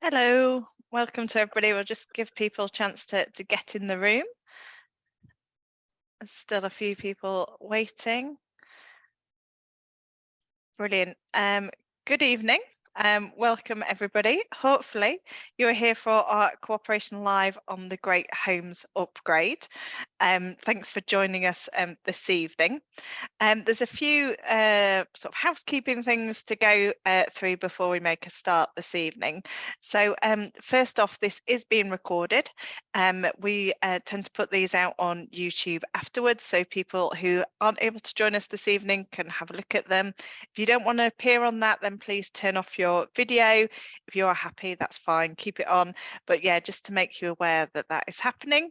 Hello, welcome to everybody. We'll just give people a chance to get in the room. There's still a few people waiting. Brilliant. Good evening. Welcome everybody. Hopefully you're here for our cooperation live on the Great Homes Upgrade. Thanks for joining us this evening. There's a few sort of housekeeping things to go through before we make a start this evening. So first off, this is being recorded. We tend to put these out on YouTube afterwards, so people who aren't able to join us this evening can have a look at them. If you don't want to appear on that, then please turn off your video. If you are happy, that's fine, keep it on. But yeah, just to make you aware that that is happening.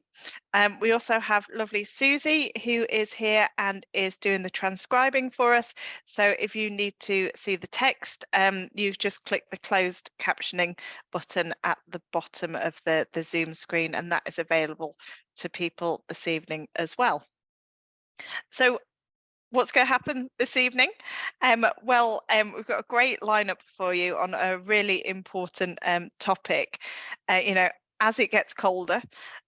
We also have lovely Susie who is here and is doing the transcribing for us. So if you need to see the text, you just click the closed captioning button at the bottom of the Zoom screen, and that is available to people this evening as well. So what's going to happen this evening? We've got a great lineup for you on a really important topic. As it gets colder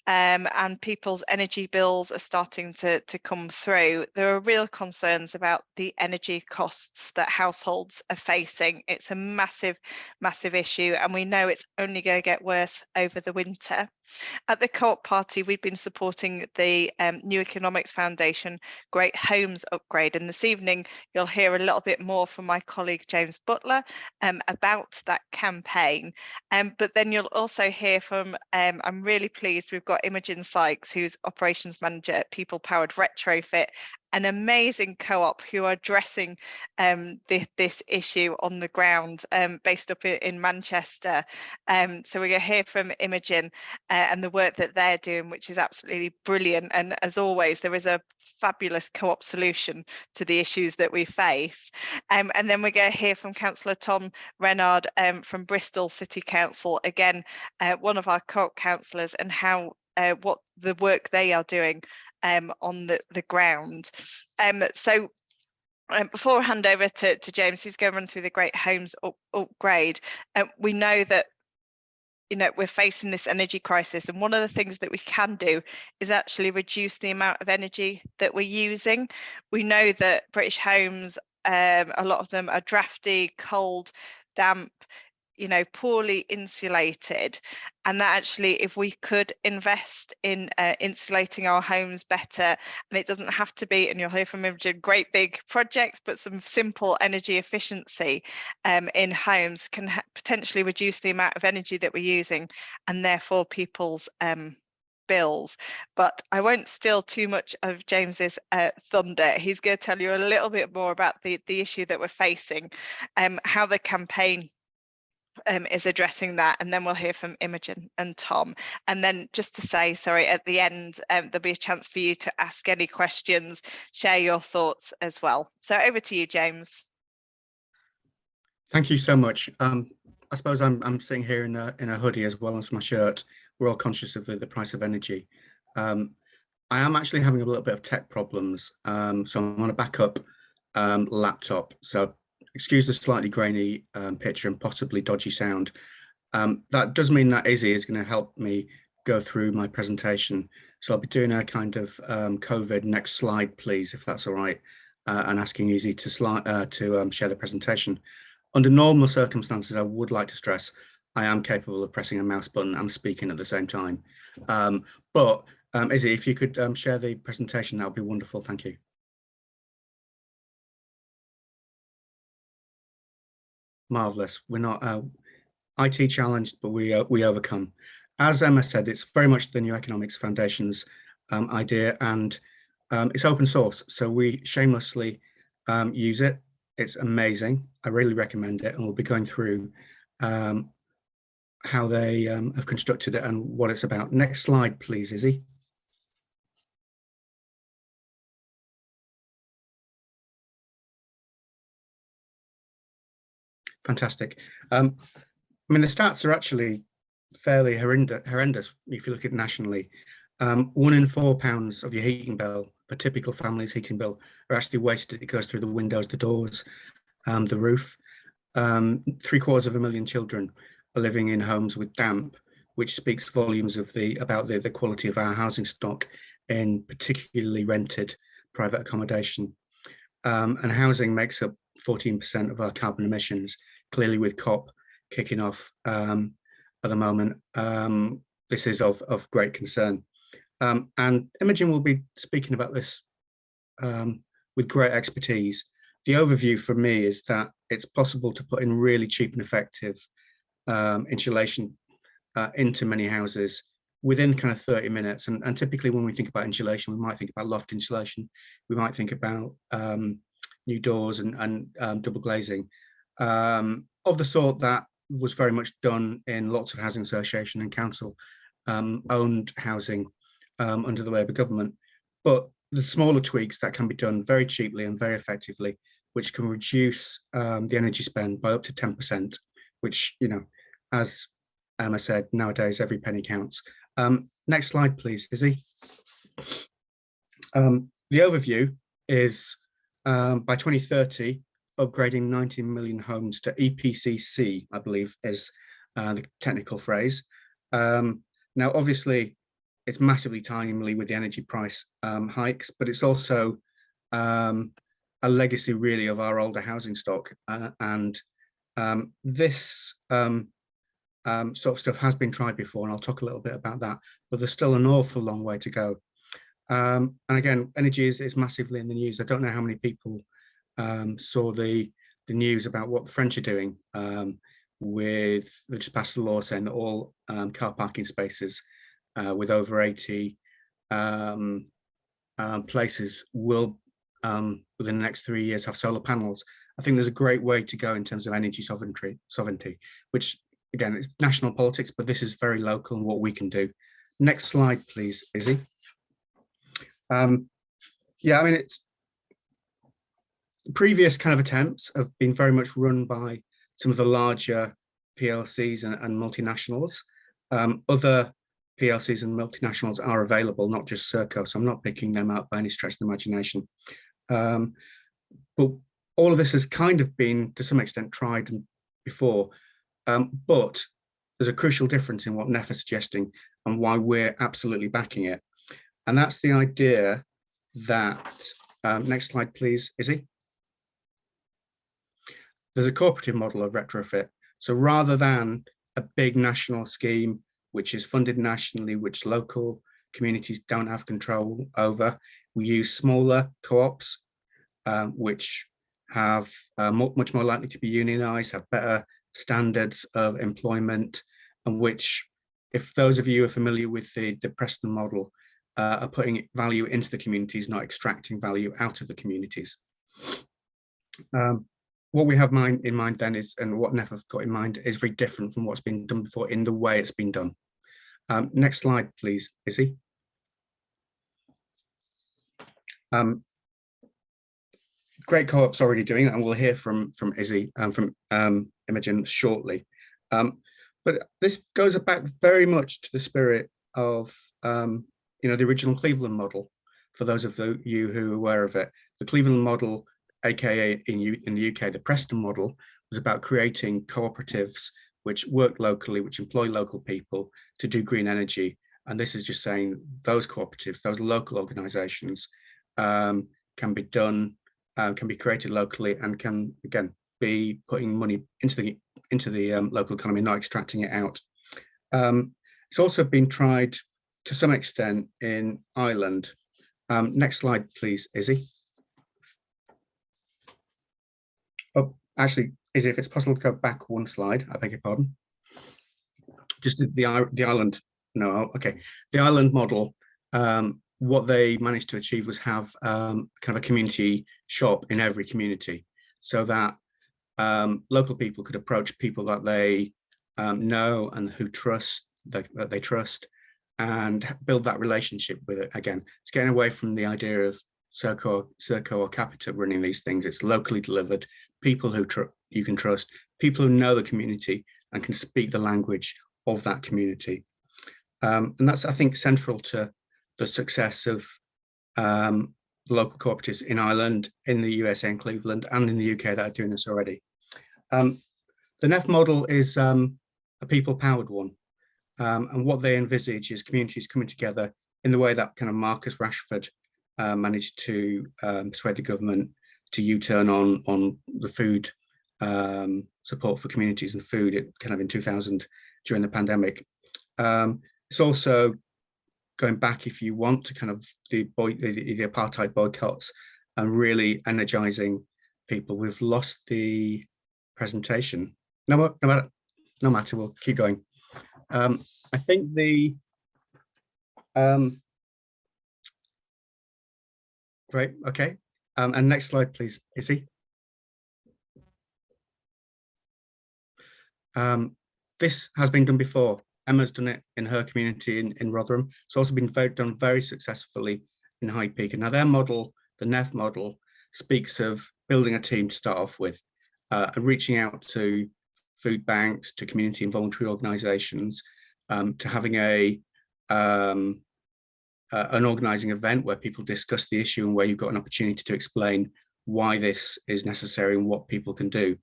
and people's energy bills are starting to come through, there are real concerns about the energy costs that households are facing. It's a massive, massive issue, and we know it's only going to get worse over the winter. At the Co-op Party, we've been supporting the New Economics Foundation Great Homes Upgrade, and this evening you'll hear a little bit more from my colleague James Butler about that campaign. But then you'll also hear from, I'm really pleased, we've got Imogen Sykes, who's Operations Manager at People Powered Retrofit, an amazing co-op who are addressing this issue on the ground, based up in Manchester. So we're going to hear from Imogen and the work that they're doing, which is absolutely brilliant. And as always, there is a fabulous co-op solution to the issues that we face. And then we're going to hear from Cllr Tom Renhard from Bristol City Council, again, one of our co-op councillors, and how what the work they are doing on the ground. Before I hand over to James, he's going to run through the Great Homes Upgrade. We know that we're facing this energy crisis, and one of the things that we can do is actually reduce the amount of energy that we're using. We know that British homes, a lot of them are drafty, cold, damp, poorly insulated, and that actually, if we could invest in insulating our homes better, and it doesn't have to be, and you'll hear from Imogen, great big projects, but some simple energy efficiency in homes can potentially reduce the amount of energy that we're using, and therefore people's bills. But I won't steal too much of James's thunder. He's going to tell you a little bit more about the issue that we're facing, how the campaign is addressing that, and then we'll hear from Imogen and Tom. And then just to say, sorry, at the end there'll be a chance for you to ask any questions, share your thoughts as well. So over to you, James. Thank you so much. I suppose I'm sitting here in a hoodie as well as my shirt. We're all conscious of the price of energy. I am actually having a little bit of tech problems, so I'm on a backup laptop, so excuse the slightly grainy picture and possibly dodgy sound. That does mean that Izzy is going to help me go through my presentation. So I'll be doing a kind of COVID next slide, please, if that's all right, and asking Izzy to share the presentation. Under normal circumstances, I would like to stress I am capable of pressing a mouse button and speaking at the same time. But Izzy, if you could share the presentation, that would be wonderful. Thank you. Marvelous. We're not IT challenged, but we overcome. As Emma said, it's very much the New Economics Foundation's idea, and it's open source, so we shamelessly use it. It's amazing. I really recommend it, and we'll be going through how they have constructed it and what it's about. Next slide, please, Izzy. Fantastic. I mean, the stats are actually fairly horrendous if you look at nationally. 1 in £4 of your heating bill, a typical family's heating bill, are actually wasted. It goes through the windows, the doors, the roof. 750,000 children are living in homes with damp, which speaks volumes of about the quality of our housing stock in particularly rented private accommodation. And housing makes up 14% of our carbon emissions, clearly with COP kicking off at the moment. This is of great concern. And Imogen will be speaking about this with great expertise. The overview for me is that it's possible to put in really cheap and effective insulation into many houses within kind of 30 minutes. And typically when we think about insulation, we might think about loft insulation. We might think about new doors and double glazing of the sort that was very much done in lots of housing association and council owned housing under the Labour government. But the smaller tweaks that can be done very cheaply and very effectively, which can reduce the energy spend by up to 10%, which, you know, as Emma said, nowadays every penny counts. Next slide, please, Izzy. The overview is by 2030, upgrading 19 million homes to EPCC, I believe is the technical phrase. Now, obviously, it's massively timely with the energy price hikes, but it's also a legacy really of our older housing stock. This sort of stuff has been tried before, and I'll talk a little bit about that, but there's still an awful long way to go. And again, energy is massively in the news. I don't know how many people saw the news about what the French are doing they just passed a law saying that all car parking spaces with over 80 places will within the next 3 years have solar panels. I think there's a great way to go in terms of energy sovereignty, which again, it's national politics, but this is very local and what we can do. Next slide, please, Izzy. Yeah, I mean, it's previous kind of attempts have been very much run by some of the larger PLCs and multinationals. Other PLCs and multinationals are available, not just Serco, so I'm not picking them out by any stretch of the imagination. But all of this has kind of been, to some extent, tried before, but there's a crucial difference in what NEF is suggesting and why we're absolutely backing it. And that's the idea that, next slide, please, Izzy. There's a cooperative model of retrofit. So rather than a big national scheme, which is funded nationally, which local communities don't have control over, we use smaller co-ops, which have much more likely to be unionized, have better standards of employment, and which, if those of you are familiar with the Preston model, are putting value into the communities, not extracting value out of the communities. What we have in mind then is, and what NEF have got in mind, is very different from what's been done before in the way it's been done. Next slide, please, Izzy. Great Co-op's already doing it, and we'll hear from Izzy and from Imogen shortly. But this goes back very much to the spirit of you know, the original Cleveland model. For those of you who are aware of it, the Cleveland model, aka in the UK, the Preston model, was about creating cooperatives which work locally, which employ local people to do green energy. And this is just saying those cooperatives, those local organisations, can be done, can be created locally, and can again be putting money into the local economy, not extracting it out. It's also been tried to some extent in Ireland. Next slide, please, Izzy. Oh, actually, Izzy, if it's possible to go back one slide, I beg your pardon. Just the island, no, okay. The island model, what they managed to achieve was have kind of a community shop in every community, so that local people could approach people that they know and who trust, that they trust, and build that relationship with it. Again, it's getting away from the idea of Serco or Capita running these things. It's locally delivered, people who you can trust, people who know the community and can speak the language of that community. And that's, I think, central to the success of the local cooperatives in Ireland, in the USA and Cleveland, and in the UK that are doing this already. The NEF model is a people-powered one. And what they envisage is communities coming together in the way that kind of Marcus Rashford managed to persuade the government to U-turn on the food support for communities and food in 2000 during the pandemic. It's also going back, if you want, to kind of the apartheid boycotts and really energizing people. We've lost the presentation. No matter, we'll keep going. I think great, okay. And next slide, please, Izzy. This has been done before. Emma's done it in her community in Rotherham. It's also been done very successfully in High Peak. And now their model, the NEF model, speaks of building a team to start off with, and reaching out to food banks, to community and voluntary organisations, to having an organising event where people discuss the issue and where you've got an opportunity to explain why this is necessary and what people can do.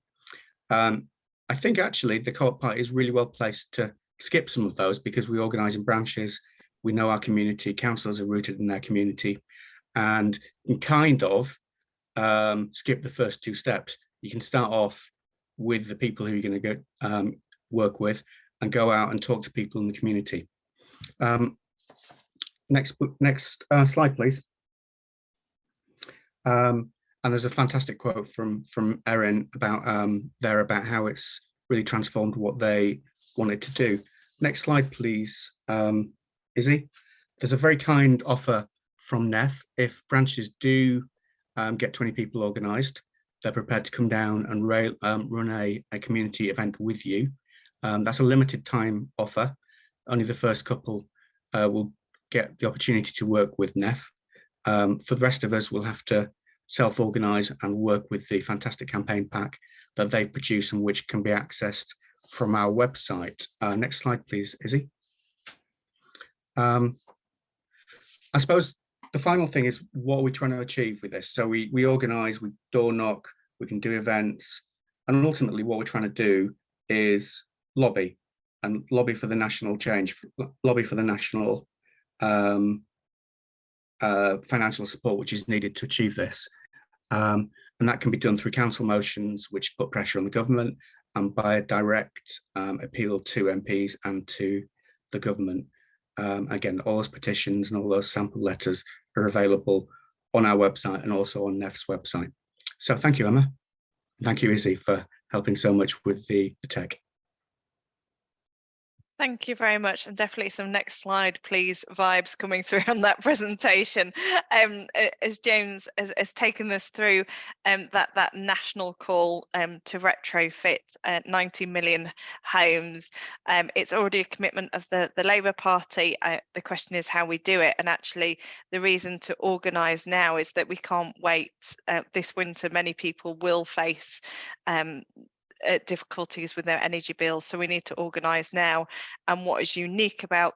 I think actually the Co-op Party is really well placed to skip some of those because we organise in branches, we know our community, councillors are rooted in their community, and you kind of skip the first two steps. You can start off with the people who you're going to go work with and go out and talk to people in the community. Next slide, please. And there's a fantastic quote from Erin about about how it's really transformed what they wanted to do. Next slide, please, Izzy. There's a very kind offer from NEF. If branches do get 20 people organised, they're prepared to come down and run a community event with you. That's a limited time offer. Only the first couple will get the opportunity to work with NEF. For the rest of us, we'll have to self-organise and work with the fantastic campaign pack that they've produced and which can be accessed from our website. Next slide, please, Izzy. I suppose the final thing is, what are we trying to achieve with this? So we organise, we door knock, we can do events, and ultimately what we're trying to do is lobby for the national change, lobby for the national financial support which is needed to achieve this. And that can be done through council motions which put pressure on the government, and by a direct appeal to MPs and to the government. Again, all those petitions and all those sample letters are available on our website and also on NEF's website. So thank you, Emma. Thank you, Izzy, for helping so much with the tech. Thank you very much, and definitely some next slide, please, vibes coming through on that presentation. As James has taken us through that national call to retrofit 90 million homes. It's already a commitment of the Labour Party. The question is how we do it, and actually the reason to organise now is that we can't wait. This winter, many people will face difficulties with their energy bills, so we need to organise now. And what is unique about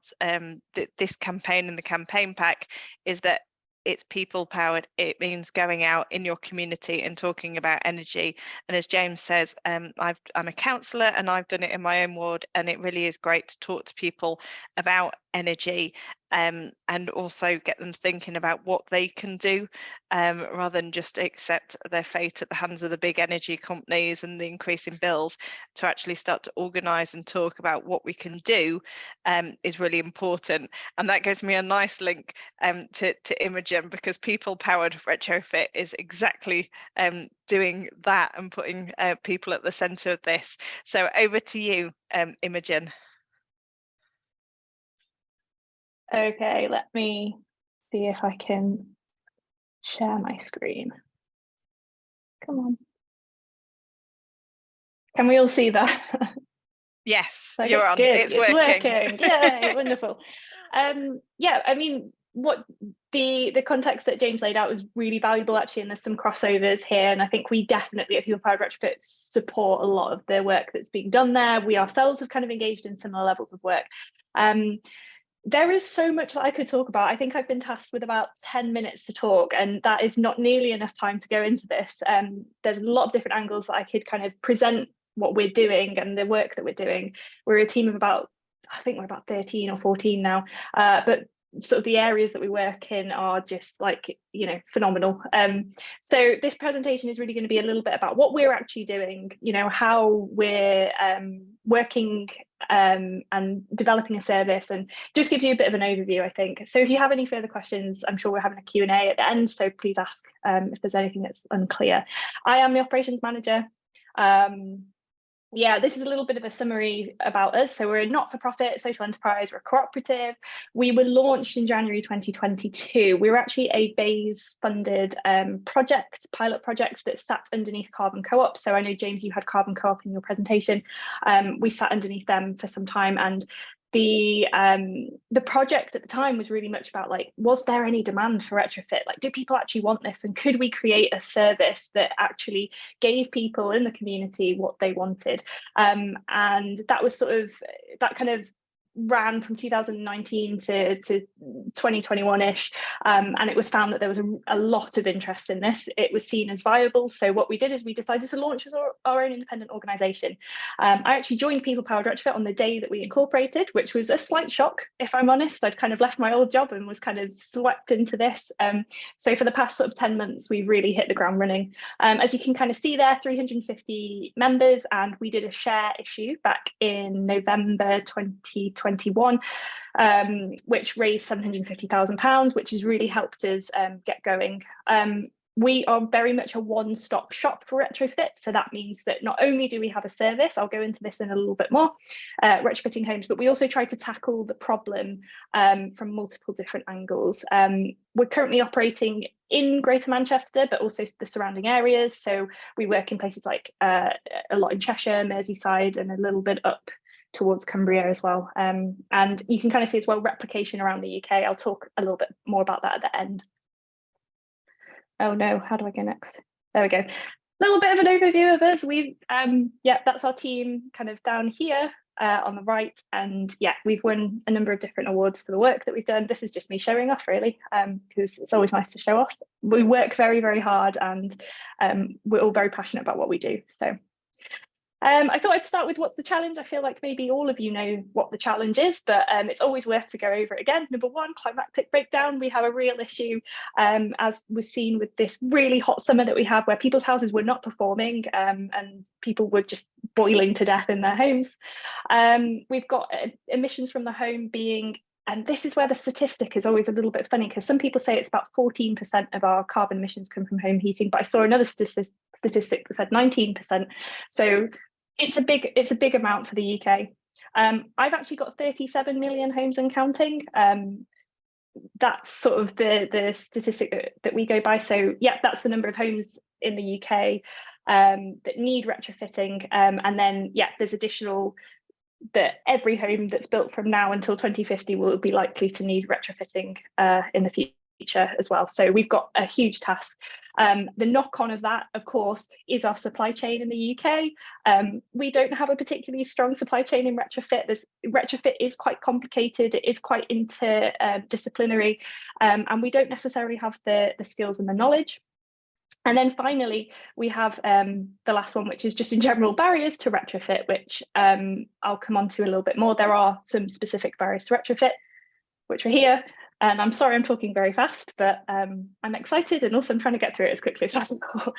this campaign and the campaign pack is that it's people powered. It means going out in your community and talking about energy. And as James says, I'm a councillor and I've done it in my own ward, and it really is great to talk to people about energy and also get them thinking about what they can do rather than just accept their fate at the hands of the big energy companies and the increasing bills. To actually start to organise and talk about what we can do is really important. And that gives me a nice link to Imogen, because people powered retrofit is exactly doing that and putting people at the centre of this. So over to you, Imogen. Okay, let me see if I can share my screen. Come on. Can we all see that? Yes, okay, you're on. good. It's working. Yay, wonderful. Yeah, I mean, what the context that James laid out was really valuable actually, and there's some crossovers here, and I think we definitely at People Powered Retrofit support a lot of the work that's being done there. We ourselves have kind of engaged in similar levels of work. There is so much that I could talk about. I think I've been tasked with about 10 minutes to talk, and that is not nearly enough time to go into this. There's a lot of different angles that I could kind of present what we're doing and the work that we're doing. We're a team of about, I think we're about 13 or 14 now, but sort of the areas that we work in are just like, you know, phenomenal. So this presentation is really going to be a little bit about what we're actually doing, you know, how we're working and developing a service, and just gives you a bit of an overview, I think. So if you have any further questions, I'm sure we're having a Q&A at the end, so please ask if there's anything that's unclear. I am the operations manager. Yeah, this is a little bit of a summary about us. So we're a not-for-profit social enterprise, we're a cooperative. We were launched in January 2022. We were actually a BEIS-funded pilot project that sat underneath Carbon Co-op. So I know, James, you had Carbon Co-op in your presentation. We sat underneath them for some time, and the project at the time was really much about, like, was there any demand for retrofit? Like, did people actually want this? And could we create a service that actually gave people in the community what they wanted? And that was sort of, that kind of ran from 2019 to 2021-ish, and it was found that there was a lot of interest in this. It was seen as viable. So what we did is we decided to launch as our own independent organisation. I actually joined People Powered Retrofit on the day that we incorporated, which was a slight shock, if I'm honest. I'd kind of left my old job and was kind of swept into this. So for the past sort of 10 months, we've really hit the ground running. As you can kind of see there, 350 members, and we did a share issue back in November 2021, which raised £750,000, which has really helped us get going. We are very much a one-stop shop for retrofit. So that means that not only do we have a service, I'll go into this in a little bit more, retrofitting homes, but we also try to tackle the problem from multiple different angles. We're currently operating in Greater Manchester, but also the surrounding areas. So we work in places like a lot in Cheshire, Merseyside, and a little bit up towards Cumbria as well. And you can kind of see as well replication around the UK. I'll talk a little bit more about that at the end. Oh no, how do I go next? There we go. A little bit of an overview of us. We've, yeah, that's our team kind of down here on the right. And yeah, we've won a number of different awards for the work that we've done. This is just me showing off, really, because it's always nice to show off. We work very, very hard, and we're all very passionate about what we do. So I thought I'd start with what's the challenge. I feel like maybe all of you know what the challenge is, but it's always worth to go over it again. Number one, climatic breakdown. We have a real issue, as was seen with this really hot summer that we have, where people's houses were not performing and people were just boiling to death in their homes. We've got emissions from the home being, and this is where the statistic is always a little bit funny, because some people say it's about 14% of our carbon emissions come from home heating, but I saw another statistic that said 19%. So it's a big amount for the UK. I've actually got 37 million homes and counting. That's sort of the statistic that we go by. So yeah, that's the number of homes in the UK that need retrofitting. And then yeah, there's additional, that every home that's built from now until 2050 will be likely to need retrofitting in the future as well. So we've got a huge task. The knock-on of that, of course, is our supply chain in the UK. We don't have a particularly strong supply chain in retrofit. Retrofit is quite complicated, it is quite interdisciplinary, and we don't necessarily have the skills and the knowledge. And then finally, we have the last one, which is just in general barriers to retrofit, which I'll come on to a little bit more. There are some specific barriers to retrofit, which are here. And I'm sorry I'm talking very fast, but I'm excited, and also I'm trying to get through it as quickly as possible.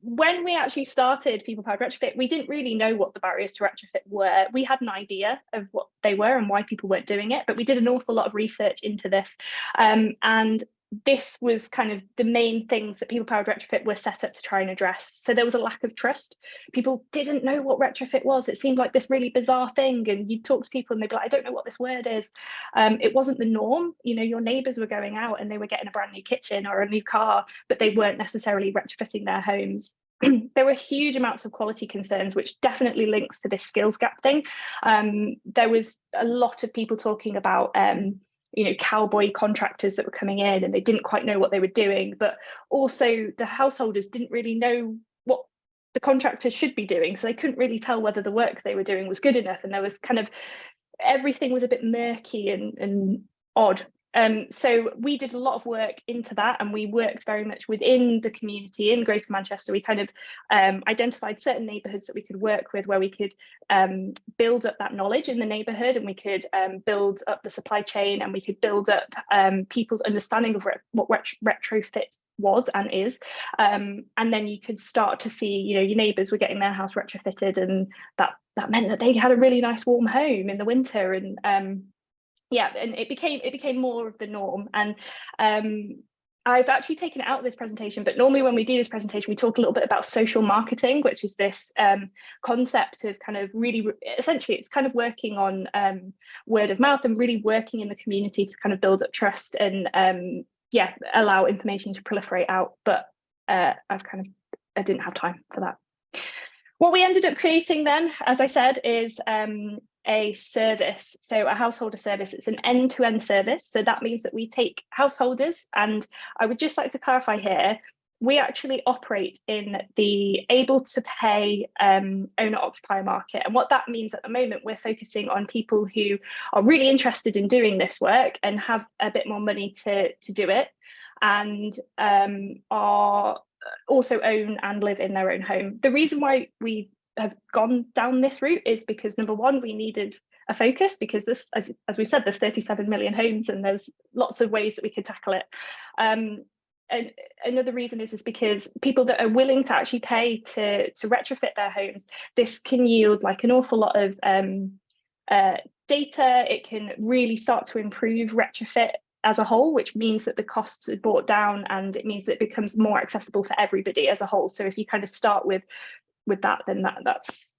When we actually started People Powered Retrofit, we didn't really know what the barriers to retrofit were. We had an idea of what they were and why people weren't doing it, but we did an awful lot of research into this. And this was kind of the main things that People Powered Retrofit were set up to try and address. So there was a lack of trust. People didn't know what retrofit was. It seemed like this really bizarre thing, and you'd talk to people and they'd be like, I don't know what this word is. It wasn't the norm. You know, your neighbours were going out and they were getting a brand new kitchen or a new car, but they weren't necessarily retrofitting their homes. There were huge amounts of quality concerns, which definitely links to this skills gap thing. There was a lot of people talking about you know, cowboy contractors that were coming in and they didn't quite know what they were doing, but also the householders didn't really know what the contractors should be doing, so they couldn't really tell whether the work they were doing was good enough, and there was kind of, everything was a bit murky and odd. So we did a lot of work into that, and we worked very much within the community in Greater Manchester. We kind of identified certain neighbourhoods that we could work with, where we could build up that knowledge in the neighbourhood, and we could build up the supply chain, and we could build up people's understanding of what retrofit was and is, and then you could start to see, you know, your neighbours were getting their house retrofitted, and that meant that they had a really nice warm home in the winter, and yeah, and it became more of the norm. And I've actually taken it out of this presentation, but normally when we do this presentation, we talk a little bit about social marketing, which is this concept of kind of really, essentially, it's kind of working on word of mouth and really working in the community to kind of build up trust and yeah, allow information to proliferate out. But I didn't have time for that. What we ended up creating then, as I said, is a service, so a householder service. It's an end-to-end service. So that means that we take householders, and I would just like to clarify here, we actually operate in the able to pay owner-occupier market. And what that means at the moment, we're focusing on people who are really interested in doing this work and have a bit more money to do it, and are also own and live in their own home. The reason why we have gone down this route is because, number one, we needed a focus, because this, as we've said, there's 37 million homes and there's lots of ways that we could tackle it. And another reason is because people that are willing to actually pay to retrofit their homes, this can yield like an awful lot of data. It can really start to improve retrofit as a whole, which means that the costs are brought down, and it means that it becomes more accessible for everybody as a whole. So if you kind of start with that, then that's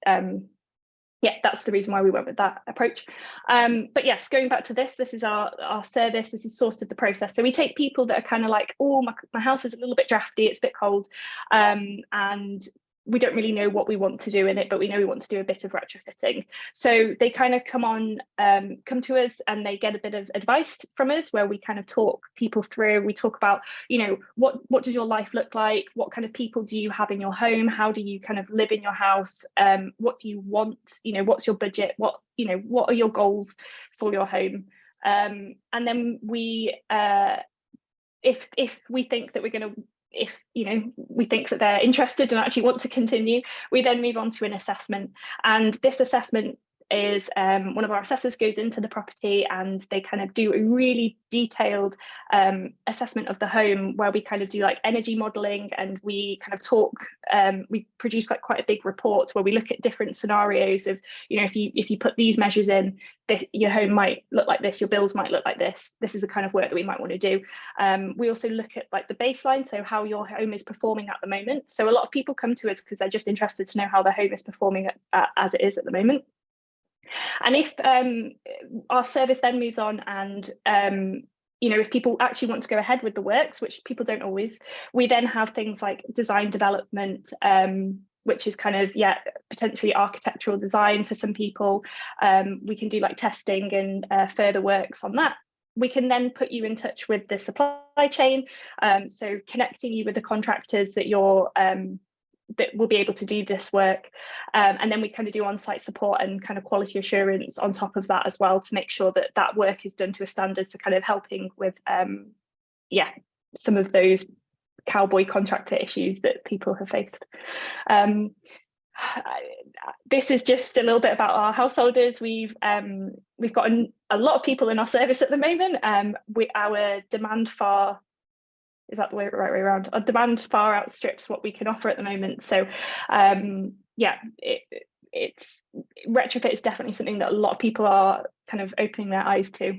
yeah, that's the reason why we went with that approach. But yes, going back to this is our service. This is sort of the process. So we take people that are kind of like, oh, my house is a little bit drafty, it's a bit cold, and we don't really know what we want to do in it, but we know we want to do a bit of retrofitting. So they kind of come to us, and they get a bit of advice from us, where we kind of talk people through. We talk about, you know, what does your life look like? What kind of people do you have in your home? How do you kind of live in your house? What do you want? You know, what's your budget? What are your goals for your home? And then we, if we think that we're going to, if we think that they're interested and actually want to continue, we then move on to an assessment. And this assessment is one of our assessors goes into the property, and they kind of do a really detailed assessment of the home, where we kind of do like energy modeling, and we kind of talk, we produce like quite a big report where we look at different scenarios of, you know, if you put these measures in, your home might look like this, your bills might look like this. This is the kind of work that we might want to do. We also look at like the baseline, so how your home is performing at the moment. So a lot of people come to us because they're just interested to know how their home is performing as it is at the moment. And if our service then moves on, and if people actually want to go ahead with the works, which people don't always, we then have things like design development, which is kind of, potentially architectural design for some people. We can do like testing and further works on that. We can then put you in touch with the supply chain, so connecting you with the contractors that that will be able to do this work, and then we kind of do on-site support and kind of quality assurance on top of that as well, to make sure that that work is done to a standard, so kind of helping with some of those cowboy contractor issues that people have faced. This is just a little bit about our householders. We've got a lot of people in our service at the moment. Our demand far, is that the right way around? Our demand far outstrips what we can offer at the moment. So it's retrofit is definitely something that a lot of people are kind of opening their eyes to.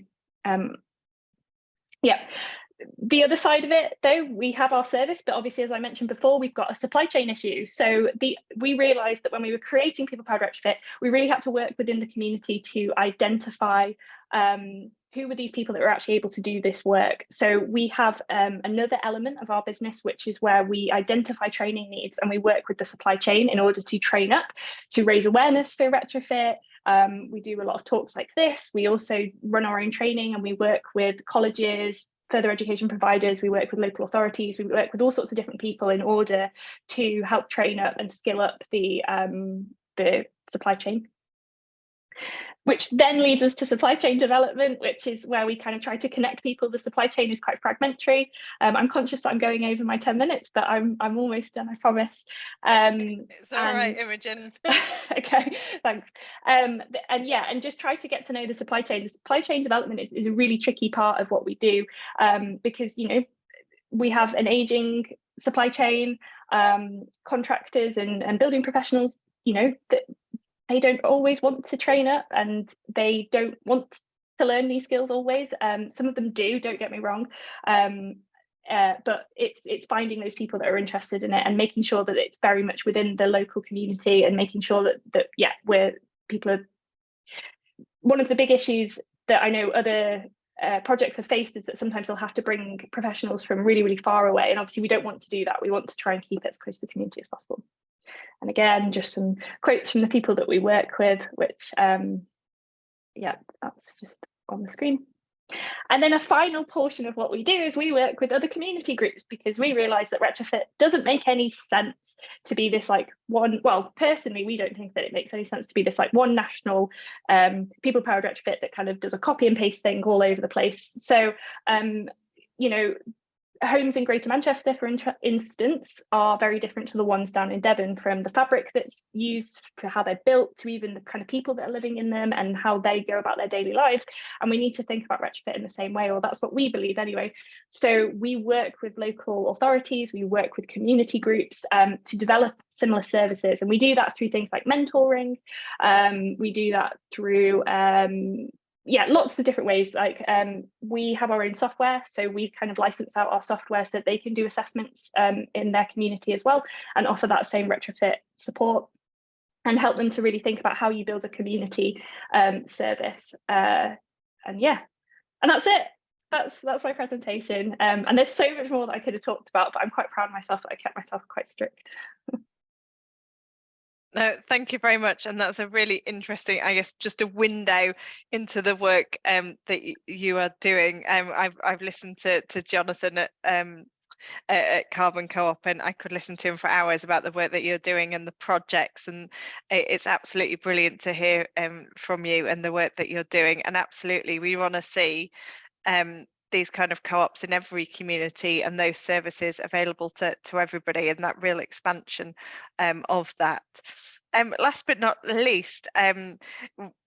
The other side of it, though, we have our service, but obviously, as I mentioned before, we've got a supply chain issue. So we realised that when we were creating People Powered Retrofit, we really had to work within the community to identify who were these people that were actually able to do this work. So we have another element of our business, which is where we identify training needs, and we work with the supply chain in order to train up, to raise awareness for retrofit. We do a lot of talks like this. We also run our own training, and we work with colleges, further education providers, we work with local authorities, we work with all sorts of different people in order to help train up and skill up the supply chain. which then leads us to supply chain development, which is where we kind of try to connect people. The supply chain is quite fragmentary. I'm conscious that I'm going over my 10 minutes, but I'm almost done, I promise. It's all right, Imogen. Okay, thanks. And just try to get to know the supply chain. The supply chain development is a really tricky part of what we do, because, you know, we have an aging supply chain, contractors and building professionals, you know, that they don't always want to train up, and they don't want to learn new skills always. Some of them do, don't get me wrong, but it's finding those people that are interested in it and making sure that it's very much within the local community, and making sure that people are. One of the big issues that I know other projects have faced is that sometimes they'll have to bring professionals from really, really far away, and obviously we don't want to do that. We want to try and keep it as close to the community as possible. And again, just some quotes from the people that we work with, which, that's just on the screen. And then a final portion of what we do is we work with other community groups, because we realise that retrofit doesn't make any sense to be this like one, well, personally, we don't think that it makes any sense to be this like one national people powered retrofit that kind of does a copy and paste thing all over the place. So, you know, homes in Greater Manchester, for instance, are very different to the ones down in Devon, from the fabric that's used for how they're built to even the kind of people that are living in them and how they go about their daily lives. And we need to think about retrofit in the same way, or that's what we believe anyway. So we work with local authorities, we work with community groups to develop similar services. And we do that through things like mentoring. We do that through lots of different ways. Like we have our own software, so we kind of license out our software so that they can do assessments in their community as well, and offer that same retrofit support and help them to really think about how you build a community service. And that's it. That's my presentation. And there's so much more that I could have talked about, but I'm quite proud of myself that I kept myself quite strict. No, thank you very much. And that's a really interesting, I guess, just a window into the work that you are doing. I've listened to Jonathan at Carbon Co-op, and I could listen to him for hours about the work that you're doing and the projects, and it's absolutely brilliant to hear from you and the work that you're doing. And absolutely, we want to see these kind of co-ops in every community, and those services available to everybody, and that real expansion of that. Last but not least,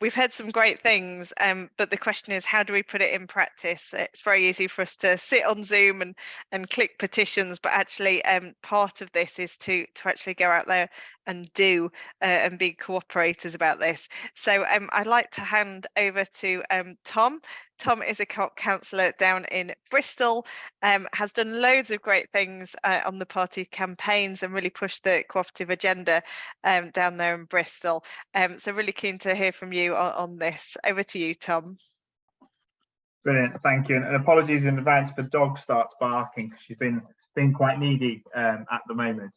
we've heard some great things, but the question is, how do we put it in practice? It's very easy for us to sit on Zoom and click petitions, but actually part of this is to actually go out there and do and be cooperators about this. So I'd like to hand over to Tom. Tom is a co-op councillor down in Bristol, has done loads of great things on the party campaigns and really pushed the cooperative agenda down there in Bristol. So really keen to hear from you on this. Over to you, Tom. Brilliant, thank you. And apologies in advance if the dog starts barking, because she's been quite needy at the moment.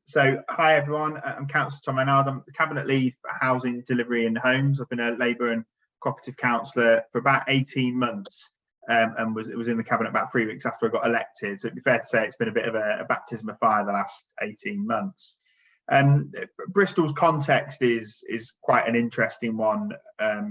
So hi everyone, I'm Councillor Tom Renhard. I'm the Cabinet Lead for Housing, Delivery and Homes. I've been a Labour and Cooperative Councillor for about 18 months and was in the Cabinet about 3 weeks after I got elected. So it'd be fair to say it's been a bit of a baptism of fire the last 18 months. Bristol's context is quite an interesting one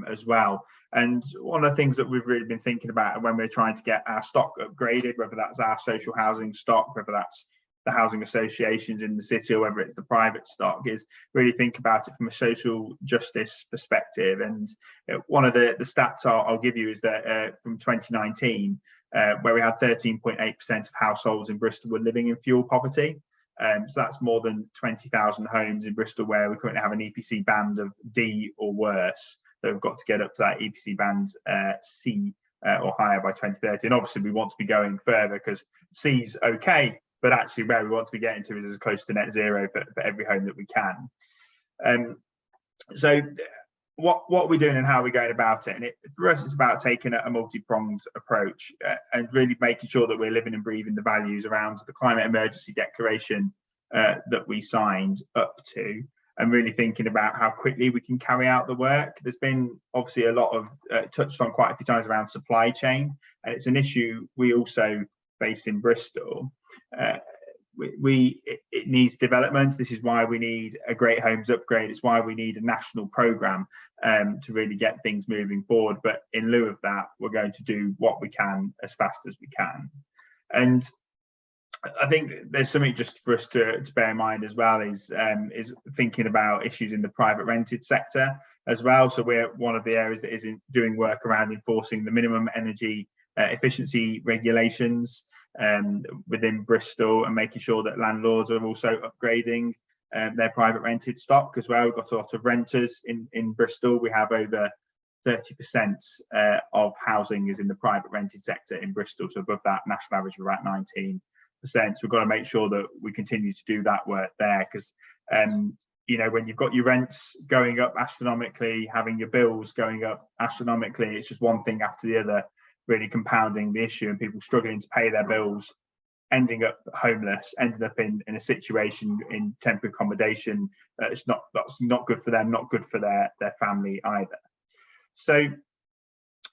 as well. And one of the things that we've really been thinking about when we're trying to get our stock upgraded, whether that's our social housing stock, whether that's the housing associations in the city, or whether it's the private stock, is really think about it from a social justice perspective. And one of the stats I'll give you is that from 2019, where we had 13.8% of households in Bristol were living in fuel poverty. So that's more than 20,000 homes in Bristol where we currently have an EPC band of D or worse. So we've got to get up to that EPC band C or higher by 2030. And obviously we want to be going further, because C's okay, but actually where we want to be getting to is as close to net zero for every home that we can. So what are we doing and how are we going about it? And for us, it's about taking a multi-pronged approach and really making sure that we're living and breathing the values around the climate emergency declaration that we signed up to, and really thinking about how quickly we can carry out the work. There's been obviously a lot of touched on quite a few times around supply chain, and it's an issue we also face in Bristol. it needs development. This is why we need a Great Homes Upgrade. It's why we need a national programme to really get things moving forward. But in lieu of that, we're going to do what we can as fast as we can. And I think there's something just for us to bear in mind as well is thinking about issues in the private rented sector as well. So we're one of the areas that is doing work around enforcing the minimum energy efficiency regulations within Bristol, and making sure that landlords are also upgrading their private rented stock as well. We've got a lot of renters in Bristol. We have over 30% of housing is in the private rented sector in Bristol, so above that national average of about 19%. So we've got to make sure that we continue to do that work there, because you know, when you've got your rents going up astronomically, having your bills going up astronomically, it's just one thing after the other, really compounding the issue, and people struggling to pay their bills, ending up homeless, ending up in a situation in temporary accommodation. That's not good for them, not good for their family either. So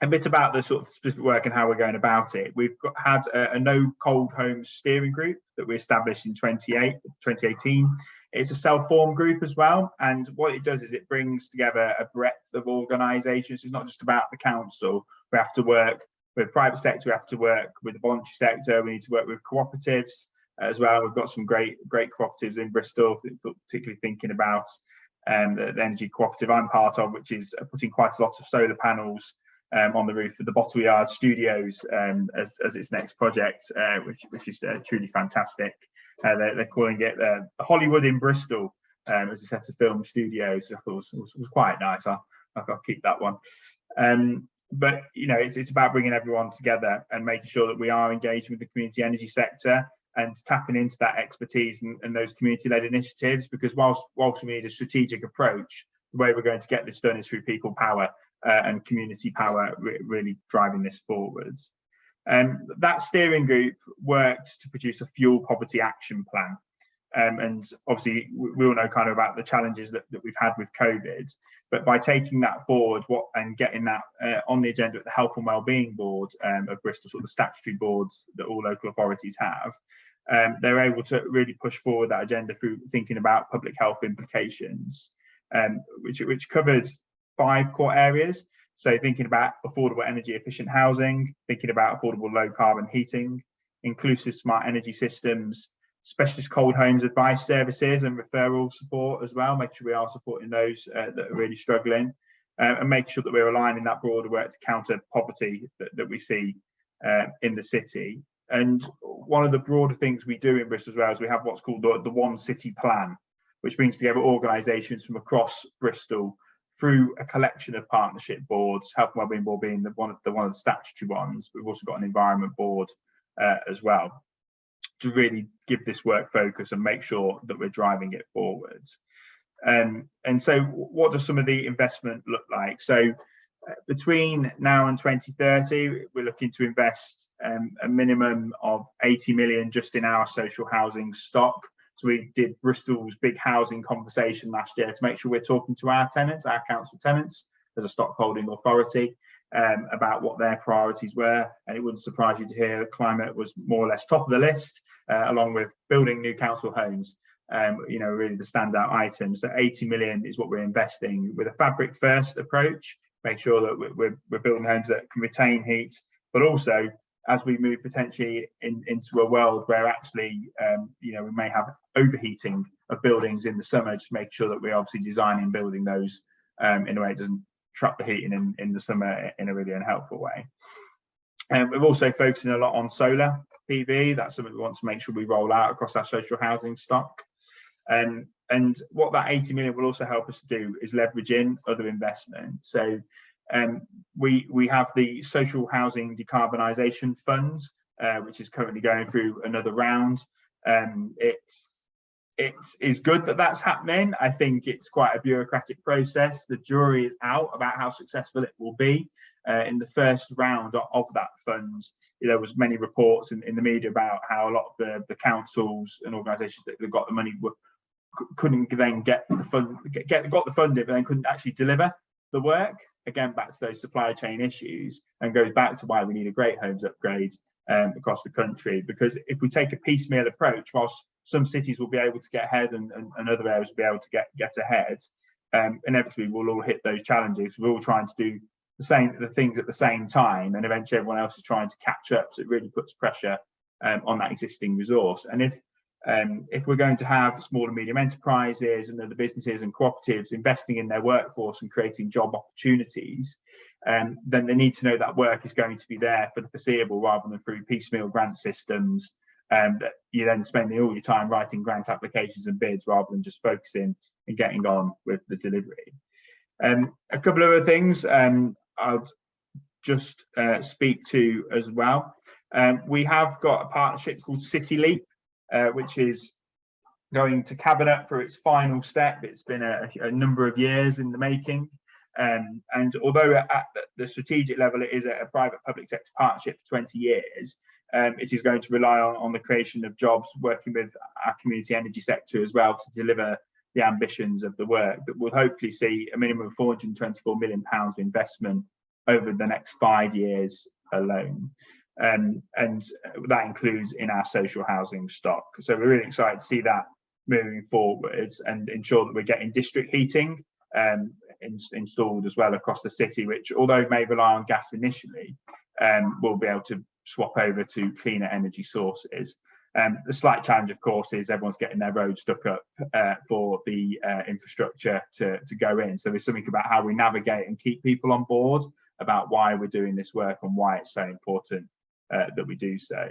a bit about the sort of specific work and how we're going about it. We've had a no cold homes steering group that we established in 2018. It's a self-formed group as well, and what it does is it brings together a breadth of organisations. It's not just about the council. We have to work with the private sector, we have to work with the voluntary sector, we need to work with cooperatives as well. We've got some great cooperatives in Bristol, particularly thinking about the energy cooperative I'm part of, which is putting quite a lot of solar panels on the roof of the Bottle Yard Studios as its next project, which is truly fantastic. They're calling it Hollywood in Bristol as a set of film studios. I thought was quite nice. I'll keep that one. But you know, it's about bringing everyone together and making sure that we are engaging with the community energy sector and tapping into that expertise and those community-led initiatives, because whilst we need a strategic approach, the way we're going to get this done is through people power and community power, really driving this forward. That steering group worked to produce a fuel poverty action plan. And obviously we all know kind of about the challenges that we've had with COVID, but by taking that forward and getting that on the agenda at the Health and Wellbeing Board of Bristol, sort of the statutory boards that all local authorities have, they're able to really push forward that agenda through thinking about public health implications, which covered 5 core areas. So thinking about affordable energy efficient housing, thinking about affordable low carbon heating, inclusive smart energy systems, specialist cold homes advice services and referral support as well, making sure we are supporting those that are really struggling, and making sure that we're aligning that broader work to counter poverty that we see in the city. And one of the broader things we do in Bristol as well is we have what's called the One City Plan, which brings together organisations from across Bristol through a collection of partnership boards, Health and Wellbeing Board being one of the statutory ones. We've also got an environment board as well, to really give this work focus and make sure that we're driving it forward. And so what does some of the investment look like? So between now and 2030, we're looking to invest a minimum of 80 million just in our social housing stock. So we did Bristol's big housing conversation last year to make sure we're talking to our tenants, our council tenants, as a stock holding authority, about what their priorities were. And it wouldn't surprise you to hear that climate was more or less top of the list, along with building new council homes, you know, really the standout items. So 80 million is what we're investing with a fabric first approach, make sure that we're building homes that can retain heat, but also as we move potentially into a world where actually, you know, we may have overheating of buildings in the summer, just make sure that we're obviously designing and building those in a way it doesn't trap the heating in the summer in a really unhelpful way. And we're also focusing a lot on solar PV. That's something we want to make sure we roll out across our social housing stock. And what that 80 million will also help us to do is leverage in other investment. So we have the Social Housing Decarbonisation Fund, which is currently going through another round. It is good that that's happening. I think it's quite a bureaucratic process. The jury is out about how successful it will be. In the first round of that fund, there was many reports in the media about how a lot of the councils and organisations that got the money couldn't then get the funding, but then couldn't actually deliver the work. Again, back to those supply chain issues, and goes back to why we need a Great Homes Upgrade across the country. Because if we take a piecemeal approach, whilst some cities will be able to get ahead and other areas will be able to get ahead. Inevitably, we'll all hit those challenges. We're all trying to do the things at the same time, and eventually everyone else is trying to catch up. So it really puts pressure on that existing resource. And if we're going to have small and medium enterprises and other businesses and cooperatives investing in their workforce and creating job opportunities, then they need to know that work is going to be there for the foreseeable, rather than through piecemeal grant systems that you're then spending all your time writing grant applications and bids rather than just focusing and getting on with the delivery. A couple of other things I'll just speak to as well. We have got a partnership called City Leap, which is going to Cabinet for its final step. It's been a number of years in the making. And although at the strategic level, it is a private public sector partnership for 20 years, it is going to rely on the creation of jobs, working with our community energy sector as well to deliver the ambitions of the work that will hopefully see a minimum of £424 million investment over the next 5 years alone. And that includes in our social housing stock. So we're really excited to see that moving forwards and ensure that we're getting district heating installed as well across the city, which, although it may rely on gas initially, will be able to swap over to cleaner energy sources. The slight challenge, of course, is everyone's getting their roads stuck up for the infrastructure to go in. So there's something about how we navigate and keep people on board about why we're doing this work and why it's so important that we do so.